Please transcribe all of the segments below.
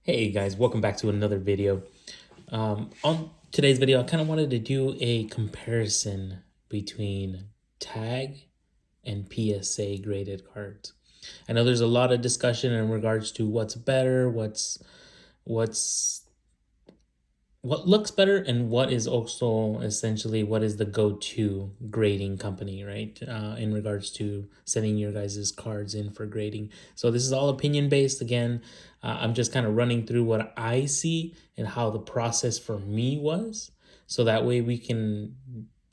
Hey guys, welcome back to another video. On today's video, I kind of wanted to do a comparison between tag and PSA graded cards. I know there's a lot of discussion in regards to what's better, what's what looks better, and what is also essentially what is the go-to grading company, right? In regards to sending your guys' cards in for grading. So this is all opinion based. Again, I'm just kind of running through what I see and how the process for me was. So that way we can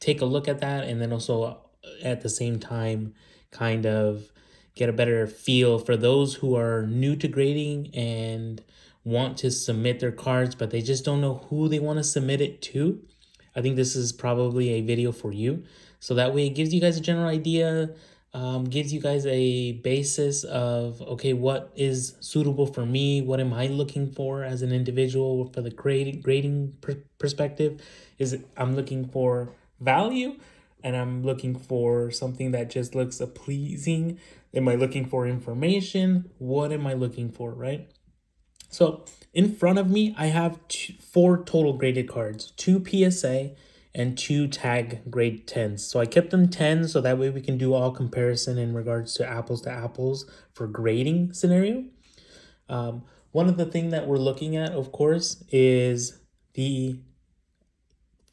take a look at that, and then also at the same time kind of get a better feel for those who are new to grading and want to submit their cards, but they just don't know who they want to submit it to. I think this is probably a video for you. So that way it gives you guys a general idea, gives you guys a basis of, okay, what is suitable for me? What am I looking for as an individual for the grading perspective? I'm looking for value, and I'm looking for something that just looks pleasing. Am I looking for information? What am I looking for, right? So in front of me, I have four total graded cards, 2 PSA and 2 tag grade 10s. So I kept them 10 so that way we can do all comparison in regards to apples for grading scenario. One of the things that we're looking at, of course, is the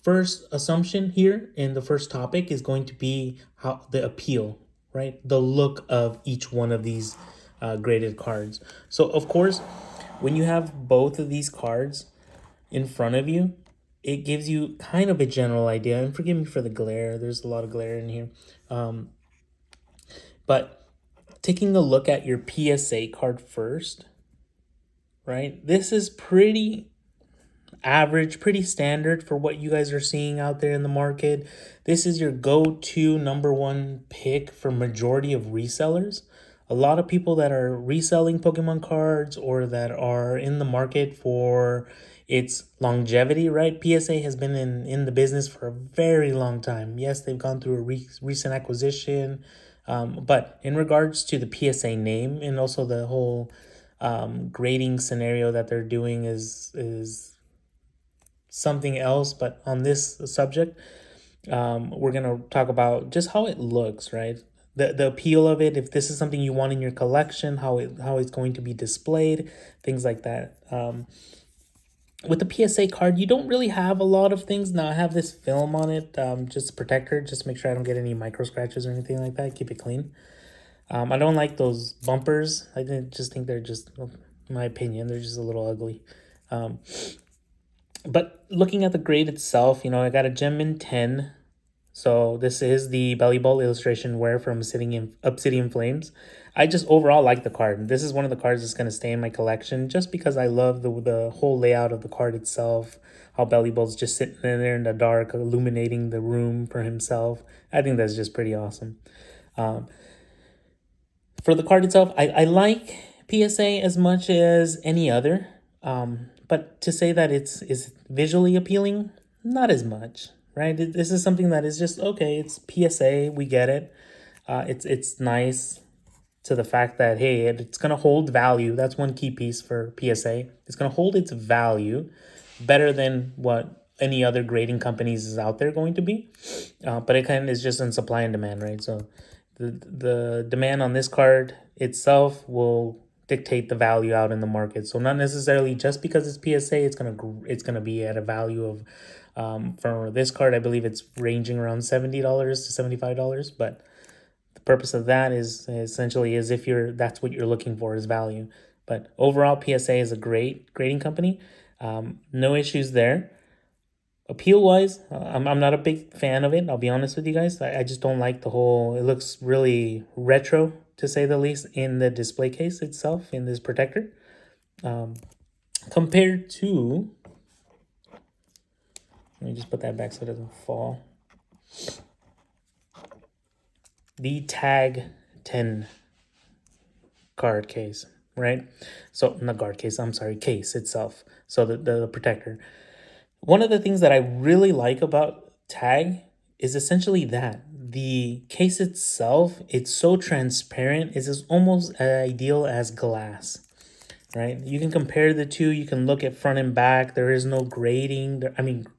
first assumption here in the first topic is going to be how the appeal, right? The look of each one of these graded cards. So of course, when you have both of these cards in front of you, it gives you kind of a general idea. And forgive me for the glare. There's a lot of glare in here. But taking a look at your PSA card first, right? This is pretty average, pretty standard for what you guys are seeing out there in the market. This is your go-to number one pick for majority of resellers. A lot of people that are reselling Pokemon cards or that are in the market for its longevity, right? PSA has been in the business for a very long time. Yes, they've gone through a recent acquisition, but in regards to the PSA name and also the whole grading scenario that they're doing is something else. But on this subject, we're gonna talk about just how it looks, right? The appeal of it, if this is something you want in your collection, how it's going to be displayed, things like that. With the PSA card, you don't really have a lot of things. Now I have this film on it, just a protector, just to make sure I don't get any micro scratches or anything like that. Keep it clean. I don't like those bumpers. Just think they're just, in my opinion, they're just a little ugly. But looking at the grade itself, I got a gem in 10. So this is the Belly Ball illustration wear from Obsidian Flames. I just overall like the card. This is one of the cards that's going to stay in my collection just because I love the whole layout of the card itself. How Belly Ball's just sitting in there in the dark, illuminating the room for himself. I think that's just pretty awesome. For the card itself, I like PSA as much as any other. But to say that is visually appealing, not as much. Right? This is something that is just, okay, it's PSA, we get it. It's nice to the fact that, hey, it's going to hold value. That's one key piece for PSA. It's going to hold its value better than what any other grading companies is out there going to be. But it kind of is just in supply and demand, right? So the demand on this card itself will dictate the value out in the market. So not necessarily just because it's PSA, it's gonna be at a value of for this card, I believe it's ranging around $70 to $75. But the purpose of that is essentially is if that's what you're looking for is value. But overall, PSA is a great grading company. No issues there. Appeal wise, I'm not a big fan of it. I'll be honest with you guys. I just don't like the whole. It looks really retro to say the least in the display case itself in this protector. Compared to, let me just put that back so it doesn't fall. The tag 10 card case, right? So not card case, I'm sorry, case itself. So the protector. One of the things that I really like about tag is essentially that the case itself, it's so transparent, it's almost as ideal as glass, right? You can compare the two. You can look at front and back. There is no grading.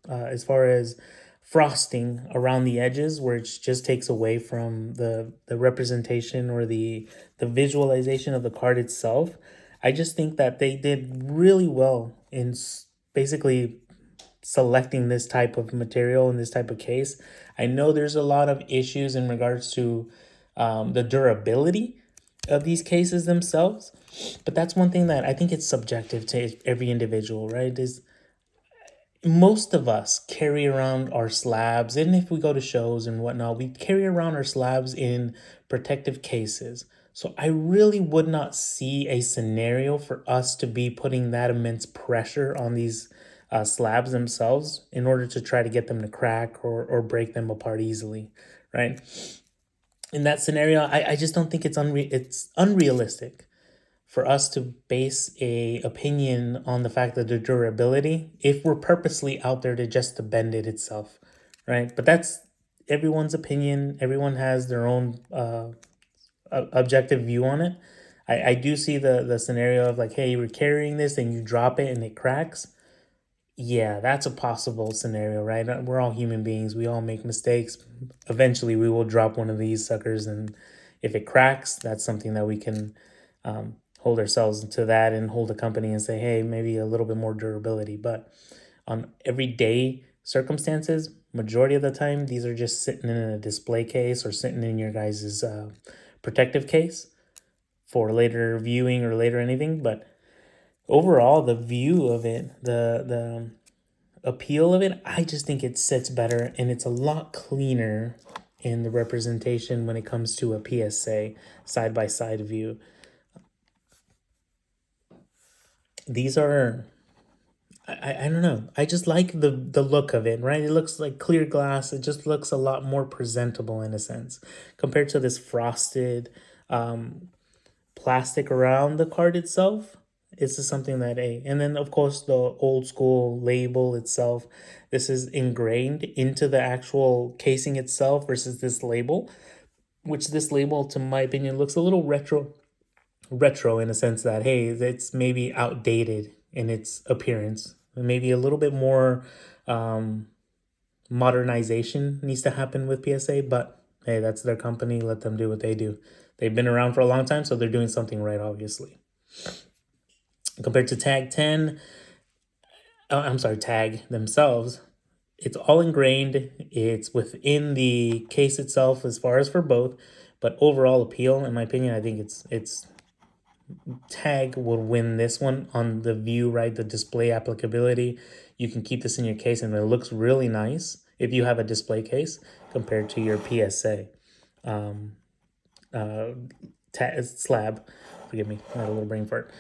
As far as frosting around the edges, where it just takes away from the representation or the visualization of the card itself. I just think that they did really well in basically selecting this type of material in this type of case. I know there's a lot of issues in regards to the durability of these cases themselves, but that's one thing that I think it's subjective to every individual, right? Is most of us carry around our slabs, and if we go to shows and whatnot, we carry around our slabs in protective cases. So I really would not see a scenario for us to be putting that immense pressure on these slabs themselves in order to try to get them to crack or break them apart easily, right? In that scenario, I just don't think it's unrealistic for us to base a opinion on the fact that the durability if we're purposely out there to just to bend it itself, right? But that's everyone's opinion. Everyone has their own objective view on it. I do see the scenario of like, hey, you were carrying this and you drop it and it cracks. Yeah, that's a possible scenario, right? We're all human beings. We all make mistakes. Eventually, we will drop one of these suckers, and if it cracks, that's something that we can hold ourselves to that and hold the company and say, hey, maybe a little bit more durability. But on everyday circumstances, majority of the time, these are just sitting in a display case or sitting in your guys' protective case for later viewing or later anything. But overall, the view of it, the appeal of it, I just think it sits better and it's a lot cleaner in the representation when it comes to a PSA side by side view. These are I don't know. I just like the look of it, right? It looks like clear glass. It just looks a lot more presentable in a sense compared to this frosted plastic around the card itself. This is something that and then of course the old school label itself. This is ingrained into the actual casing itself versus this label, which this label, to my opinion, looks a little retro in a sense that, hey, it's maybe outdated in its appearance. Maybe a little bit more modernization needs to happen with PSA, but hey, that's their company. Let them do what they do. They've been around for a long time, so they're doing something right, obviously. Compared to Tag 10, Tag themselves, it's all ingrained. It's within the case itself as far as for both, but overall appeal, in my opinion, I think it's Tag will win this one on the view, right? The display applicability. You can keep this in your case and it looks really nice if you have a display case compared to your PSA slab. Forgive me, I had a little brain fart.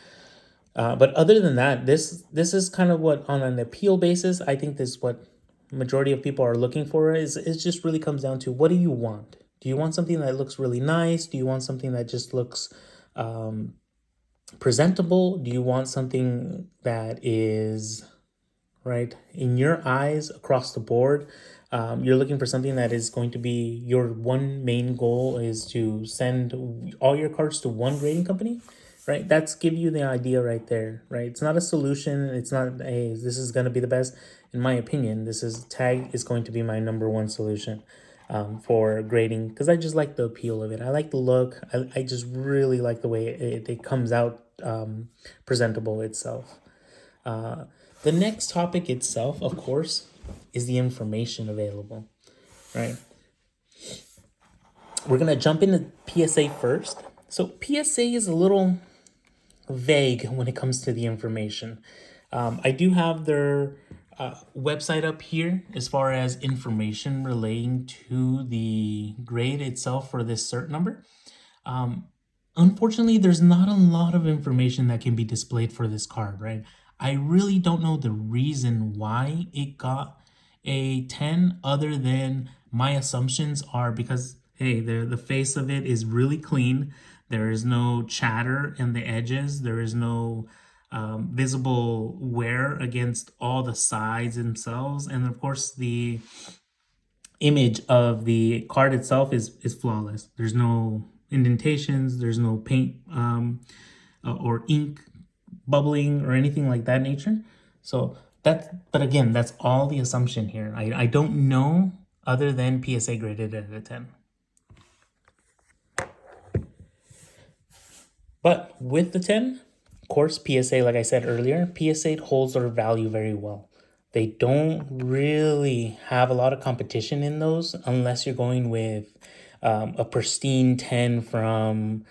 But other than that, this is kind of what, on an appeal basis, I think this is what majority of people are looking for. Is it just really comes down to, what do you want? Do you want something that looks really nice? Do you want something that just looks presentable? Do you want something that is right in your eyes across the board? You're looking for something that is going to be your one main goal is to send all your cards to one grading company, right? That's give you the idea right there, right? It's not a solution. It's not, hey, this is going to be the best. In my opinion, Tag is going to be my number one solution for grading, because I just like the appeal of it. I like the look. I just really like the way it comes out presentable itself. The next topic itself, of course, is the information available, right? We're going to jump into PSA first. So PSA is a little vague when it comes to the information. I do have their website up here as far as information relating to the grade itself for this cert number. Unfortunately, there's not a lot of information that can be displayed for this card, right? I really don't know the reason why it got a 10, other than my assumptions are because, hey, the face of it is really clean. There is no chatter in the edges. There is no visible wear against all the sides themselves. And of course, the image of the card itself is flawless. There's no indentations. There's no paint or ink bubbling or anything like that nature. So but again, that's all the assumption here. I don't know other than PSA graded at a 10. But with the 10, of course, PSA, like I said earlier, PSA holds their value very well. They don't really have a lot of competition in those unless you're going with a pristine 10 from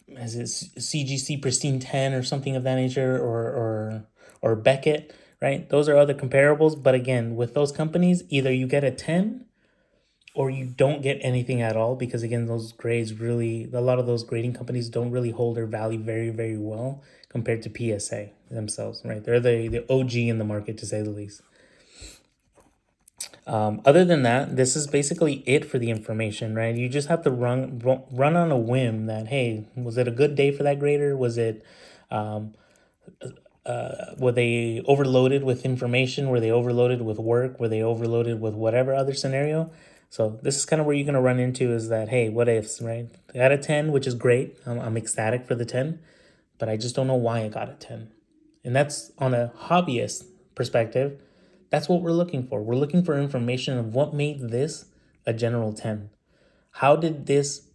is it CGC Pristine 10 or something of that nature, or Beckett, right? Those are other comparables. But again, with those companies, either you get a 10 or you don't get anything at all, because again, those grades really, a lot of those grading companies don't really hold their value very, very well compared to PSA themselves, right? They're the OG in the market, to say the least. Other than that, this is basically it for the information, right? You just have to run on a whim that, hey, was it a good day for that grader? Was it, were they overloaded with information? Were they overloaded with work? Were they overloaded with whatever other scenario? So this is kind of where you're going to run into is that, hey, what ifs, right? I got a 10, which is great. I'm ecstatic for the 10, but I just don't know why I got a 10. And that's on a hobbyist perspective. That's what we're looking for. We're looking for information of what made this a general 10. How did this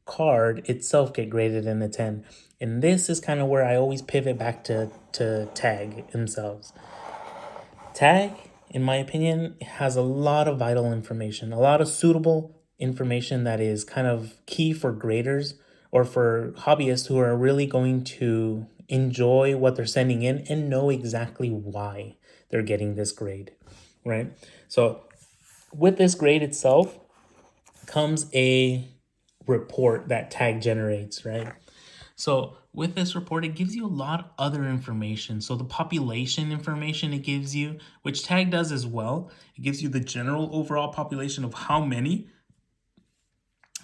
card itself get graded in a 10? And this is kind of where I always pivot back to Tag themselves. Tag, in my opinion, has a lot of vital information, a lot of suitable information that is kind of key for graders or for hobbyists who are really going to enjoy what they're sending in and know exactly why they're getting this grade, right? So with this grade itself comes a report that Tag generates, right? So with this report, it gives you a lot of other information. So the population information it gives you, which Tag does as well, it gives you the general overall population of how many.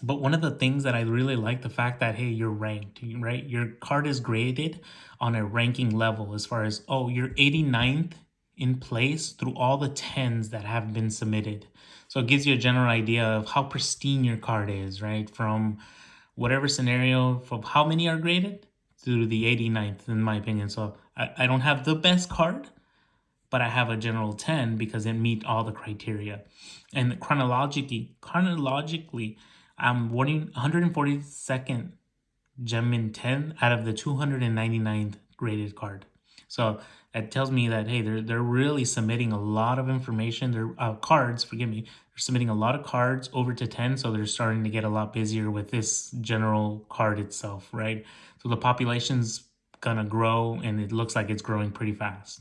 But one of the things that I really like, the fact that, hey, you're ranked, right? Your card is graded on a ranking level as far as, oh, you're 89th in place through all the 10s that have been submitted. So it gives you a general idea of how pristine your card is, right? From whatever scenario, from how many are graded to the 89th, in my opinion. So I don't have the best card, but I have a general 10 because it meet all the criteria. And chronologically, I'm 142nd Gemin 10 out of the 299th graded card. So that tells me that, hey, they're really submitting a lot of information. They're cards, forgive me. They're submitting a lot of cards over to 10, so they're starting to get a lot busier with this general card itself, right? So the population's gonna grow, and it looks like it's growing pretty fast.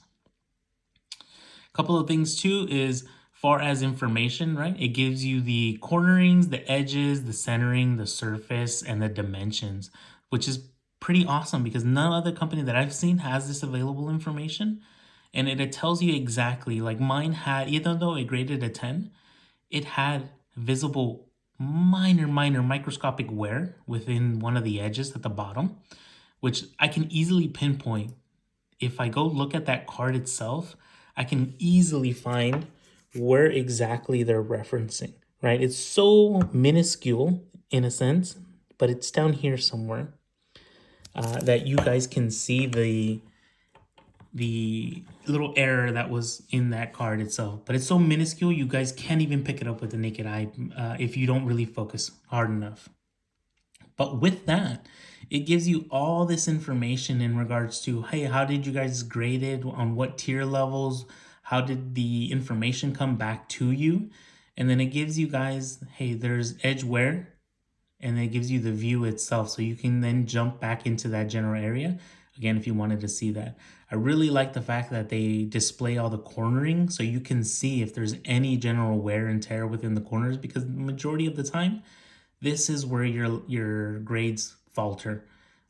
A couple of things too is far as information, right? It gives you the cornerings, the edges, the centering, the surface, and the dimensions, which is pretty awesome because no other company that I've seen has this available information. And it tells you exactly, like mine had, even though it graded a 10, it had visible minor microscopic wear within one of the edges at the bottom, which I can easily pinpoint. If I go look at that card itself, I can easily find where exactly they're referencing, right? It's so minuscule in a sense, but it's down here somewhere that you guys can see the little error that was in that card itself. But it's so minuscule, you guys can't even pick it up with the naked eye if you don't really focus hard enough. But with that, it gives you all this information in regards to, hey, how did you guys grade it, on what tier levels, how did the information come back to you? And then it gives you guys, hey, there's edge wear, and it gives you the view itself. So you can then jump back into that general area, again, if you wanted to see that. I really like the fact that they display all the cornering so you can see if there's any general wear and tear within the corners, because the majority of the time, this is where your grades falter.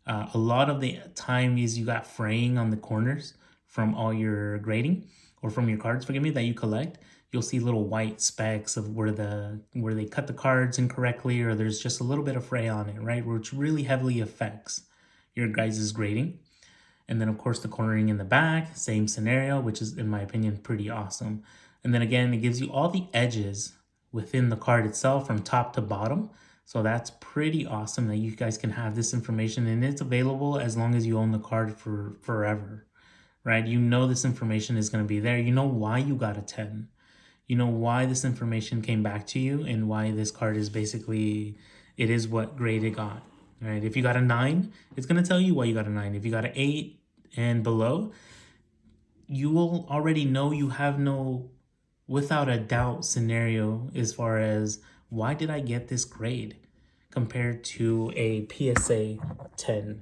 A lot of the time is you got fraying on the corners from all your grading, or from your cards, forgive me, that you collect. You'll see little white specks of where they cut the cards incorrectly, or there's just a little bit of fray on it, right? Which really heavily affects your guys' grading. And then of course the cornering in the back, same scenario, which is in my opinion pretty awesome. And then again, it gives you all the edges within the card itself from top to bottom. So that's pretty awesome that you guys can have this information, and it's available as long as you own the card for forever, right? You know this information is going to be there. You know why you got a 10. You know why this information came back to you and why this card is basically, it is what grade it got, right? If you got a 9, it's going to tell you why you got a 9. If you got an 8 and below, you will already know, you have no without a doubt scenario as far as why did I get this grade compared to a PSA 10.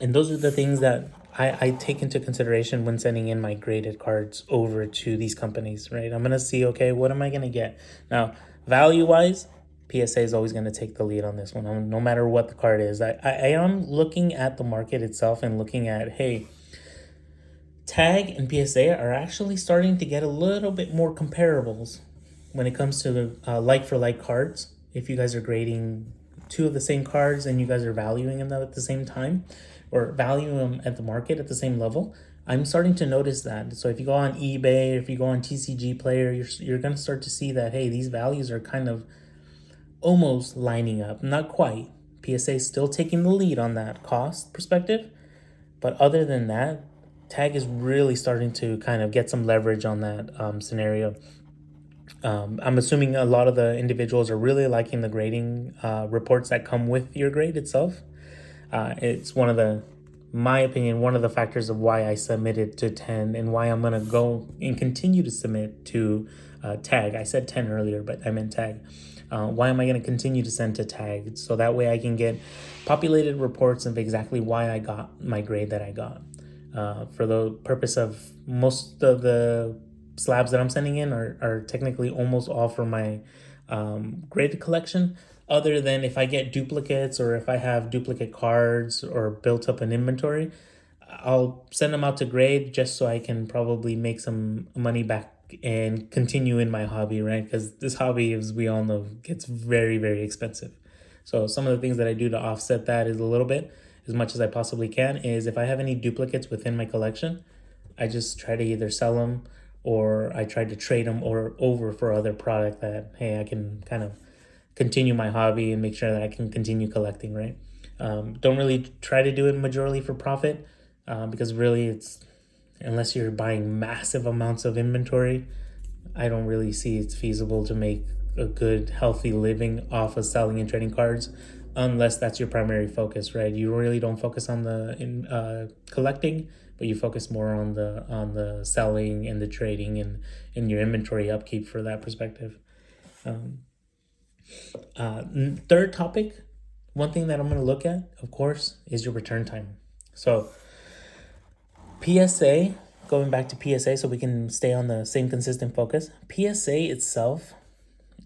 And those are the things that I take into consideration when sending in my graded cards over to these companies, right? I'm going to see, okay, what am I going to get? Now, value-wise, PSA is always going to take the lead on this one, no matter what the card is. I am looking at the market itself and looking at, hey, Tag and PSA are actually starting to get a little bit more comparables when it comes to like-for-like cards. If you guys are grading two of the same cards and you guys are valuing them at the same time, or valuing them at the market at the same level, I'm starting to notice that. So if you go on eBay, if you go on TCG Player, you're going to start to see that, hey, these values are kind of almost lining up. Not quite. PSA is still taking the lead on that cost perspective. But other than that, Tag is really starting to kind of get some leverage on that scenario. I'm assuming a lot of the individuals are really liking the grading reports that come with your grade itself. It's one of the, my opinion, one of the factors of why I submitted to 10 and why I'm going to go and continue to submit to Tag. I said 10 earlier, but I meant Tag. Why am I going to continue to send to Tag? So that way I can get populated reports of exactly why I got my grade that I got. For the purpose of most of the slabs that I'm sending in are technically almost all for my graded collection, other than if I get duplicates or if I have duplicate cards or built up an inventory, I'll send them out to grade just so I can probably make some money back and continue in my hobby, right? Because this hobby, as we all know, gets very, very expensive. So some of the things that I do to offset that is a little bit, as much as I possibly can, is if I have any duplicates within my collection, I just try to either sell them or I try to trade them or over for other product that, hey, I can kind of continue my hobby and make sure that I can continue collecting, right? Don't really try to do it majorly for profit because really it's, unless you're buying massive amounts of inventory, I don't really see it's feasible to make a good, healthy living off of selling and trading cards, unless that's your primary focus, right? You really don't focus on the collecting, but you focus more on the selling and the trading and your inventory upkeep for that perspective. Third topic, one thing that I'm going to look at, of course, is your return time. So PSA, going back to PSA so we can stay on the same consistent focus, PSA itself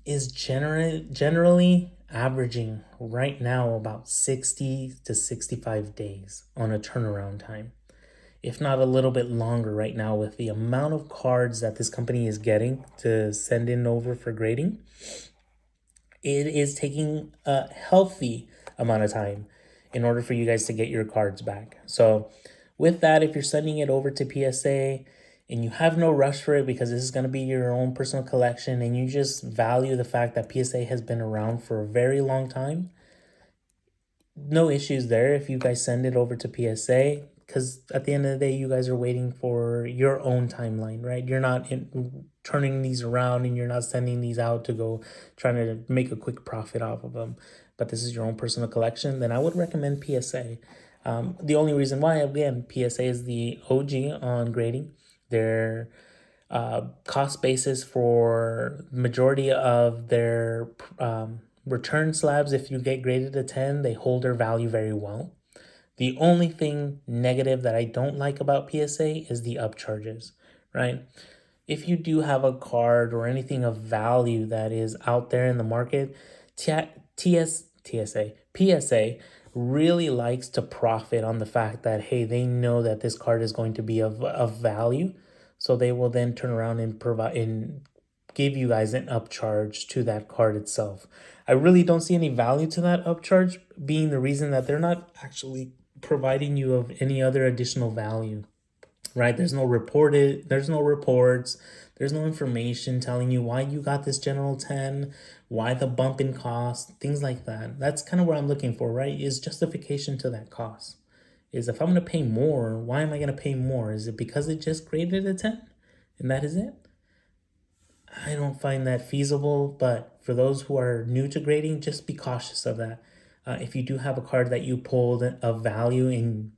is generally averaging right now about 60 to 65 days on a turnaround time, if not a little bit longer right now with the amount of cards that this company is getting to send in over for grading. It is taking a healthy amount of time in order for you guys to get your cards back. So with that, if you're sending it over to PSA and you have no rush for it because this is going to be your own personal collection and you just value the fact that PSA has been around for a very long time, no issues there if you guys send it over to PSA, because at the end of the day, you guys are waiting for your own timeline, right? You're not turning these around and you're not sending these out to go trying to make a quick profit off of them. But this is your own personal collection, then I would recommend PSA. The only reason why, again, PSA is the OG on grading. Their cost basis for majority of their return slabs, if you get graded a 10, they hold their value very well. The only thing negative that I don't like about PSA is the upcharges, right? If you do have a card or anything of value that is out there in the market, PSA really likes to profit on the fact that, hey, they know that this card is going to be of value. So they will then turn around and provide and give you guys an upcharge to that card itself. I really don't see any value to that upcharge, being the reason that they're not actually providing you of any other additional value. right? There's no reports, there's no information telling you why you got this general 10, why the bump in cost, things like that. That's kind of what I'm looking for, right? Is justification to that cost. Is if I'm going to pay more, why am I going to pay more? Is it because it just graded a 10 and that is it? I don't find that feasible, but for those who are new to grading, just be cautious of that. If you do have a card that you pulled of value and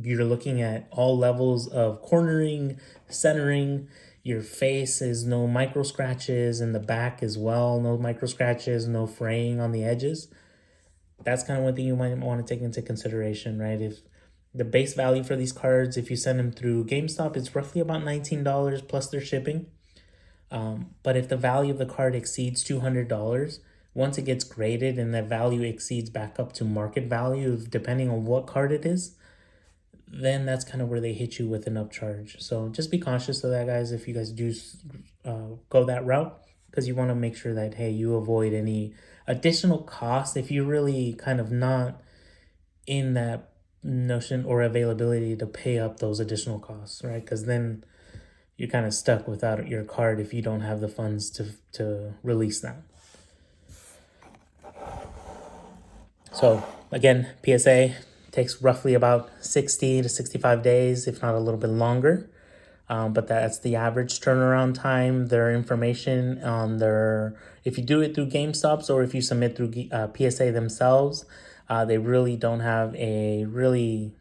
you're looking at all levels of cornering, centering, your face is no micro scratches, in the back as well, no micro scratches, no fraying on the edges. That's kind of one thing you might want to take into consideration, right? If the base value for these cards, if you send them through GameStop, it's roughly about $19 plus their shipping. But if the value of the card exceeds $200, once it gets graded and that value exceeds back up to market value, depending on what card it is, then that's kind of where they hit you with an upcharge. So just be conscious of that, guys, if you guys do go that route, because you want to make sure that, hey, you avoid any additional cost if you're really kind of not in that notion or availability to pay up those additional costs, right? Because then you're kind of stuck without your card if you don't have the funds to release that. So again, PSA takes roughly about 60 to 65 days, if not a little bit longer. But that's the average turnaround time. Their information on their, if you do it through GameStops or if you submit through PSA themselves, they really don't have a really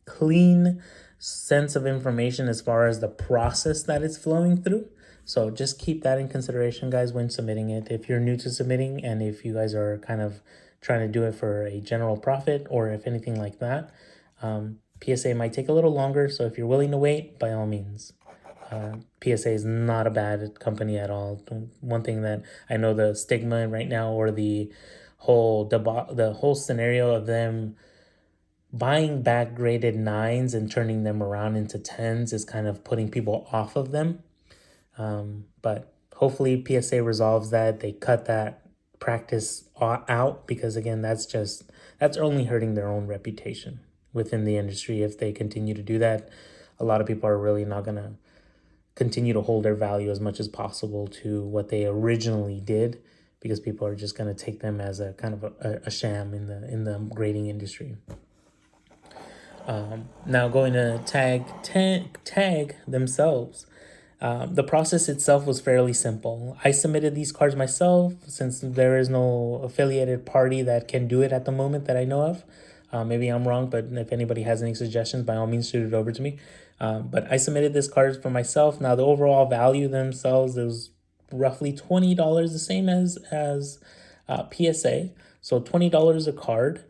clean sense of information as far as the process that it's flowing through. So just keep that in consideration, guys, when submitting it. If you're new to submitting and if you guys are kind of trying to do it for a general profit or if anything like that, PSA might take a little longer. So if you're willing to wait, by all means. PSA is not a bad company at all. One thing that I know, the stigma right now, or the whole scenario of them buying back graded 9s and turning them around into 10s is kind of putting people off of them. But hopefully PSA resolves that. They cut that practice out, because again, that's only hurting their own reputation within the industry. If they continue to do that, a lot of people are really not going to continue to hold their value as much as possible to what they originally did, because people are just going to take them as a kind of a sham in the grading industry. Now going to tag themselves. The process itself was fairly simple. I submitted these cards myself since there is no affiliated party that can do it at the moment that I know of. Maybe I'm wrong, but if anybody has any suggestions, by all means, shoot it over to me. But I submitted this card for myself. Now the overall value themselves is roughly $20, the same as PSA. So $20 a card.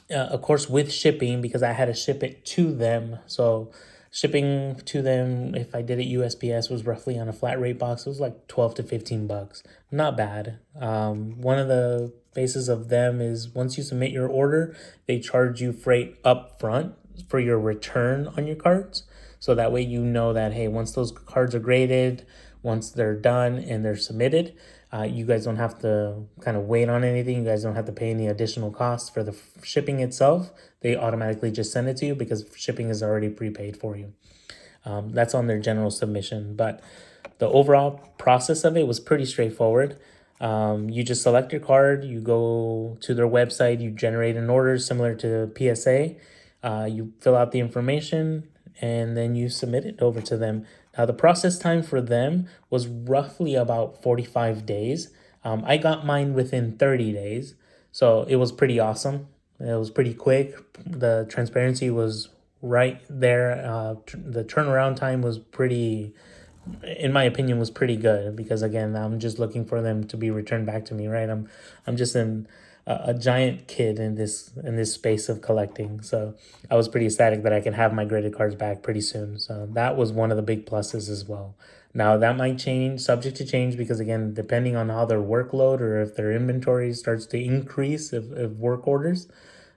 Of course, with shipping, because I had to ship it to them. So shipping to them, if I did it USPS, was roughly on a flat rate box. It was like 12 to 15 bucks. Not bad. One of the bases of them is once you submit your order, they charge you freight up front for your return on your cards. So that way you know that, hey, once those cards are graded, once they're done and they're submitted, you guys don't have to kind of wait on anything. You guys don't have to pay any additional costs for the shipping itself. They automatically just send it to you because shipping is already prepaid for you. That's on their general submission. But the overall process of it was pretty straightforward. You just select your card, you go to their website, you generate an order similar to PSA, you fill out the information, and then you submit it over to them. Now, the process time for them was roughly about 45 days. I got mine within 30 days, so it was pretty awesome. It was pretty quick. The transparency was right there. The turnaround time was pretty, in my opinion, was pretty good, because again, I'm just looking for them to be returned back to me, right? I'm just a giant kid in this space of collecting, so I was pretty ecstatic that I can have my graded cards back pretty soon. So that was one of the big pluses as well. Now that might change, subject to change, because again, depending on how their workload or if their inventory starts to increase of work orders,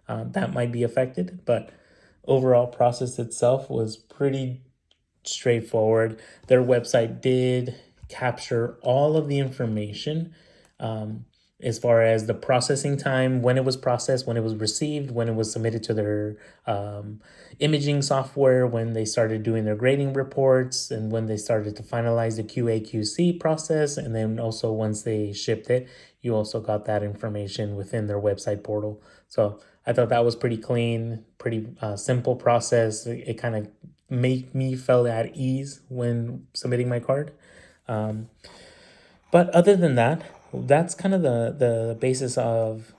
that might be affected. But overall process itself was pretty straightforward. Their website did capture all of the information. as far as the processing time, when it was processed, when it was received, when it was submitted to their imaging software, when they started doing their grading reports, and when they started to finalize the QA/QC process, and then also once they shipped it, you also got that information within their website portal. So I thought that was pretty clean, pretty simple process. It kind of made me feel at ease when submitting my card. But other than that, that's kind of the basis of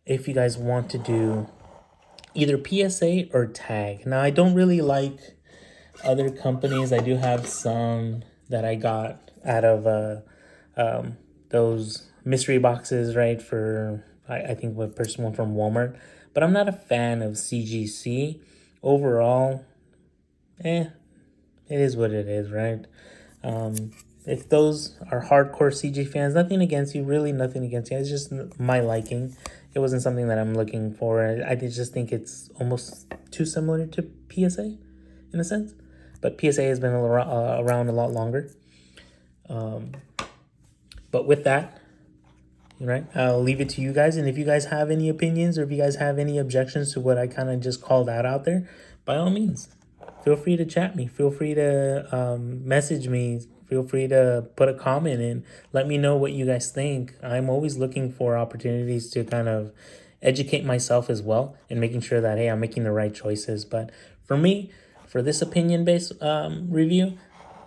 if you guys want to do either PSA or tag. Now, I don't really like other companies. I do have some that I got out of those mystery boxes, right? For I think what person one from Walmart, but I'm not a fan of CGC overall. It is what it is, right? If those are hardcore CG fans, nothing against you, really nothing against you. It's just my liking. It wasn't something that I'm looking for. I just think it's almost too similar to PSA in a sense. But PSA has been around a lot longer. But with that, right, I'll leave it to you guys. And if you guys have any opinions or if you guys have any objections to what I kind of just called out there, by all means, feel free to chat me. Feel free to message me. Feel free to put a comment and let me know what you guys think. I'm always looking for opportunities to kind of educate myself as well and making sure that, hey, I'm making the right choices. But for me, for this opinion-based review,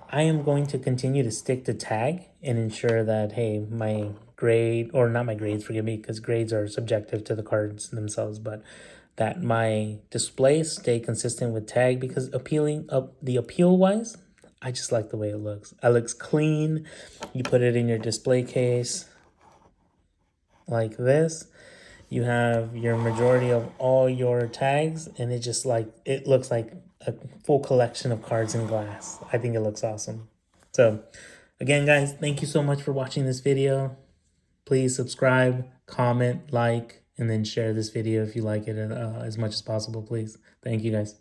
I am going to continue to stick to tag and ensure that, hey, my grade, or not my grades, forgive me, because grades are subjective to the cards themselves, but that my displays stay consistent with tag, because the appeal wise, I just like the way it looks. It looks clean. You put it in your display case like this. You have your majority of all your tags, and it looks like a full collection of cards in glass. I think it looks awesome. So again, guys, thank you so much for watching this video. Please subscribe, comment, like, and then share this video if you like it as much as possible, please. Thank you, guys.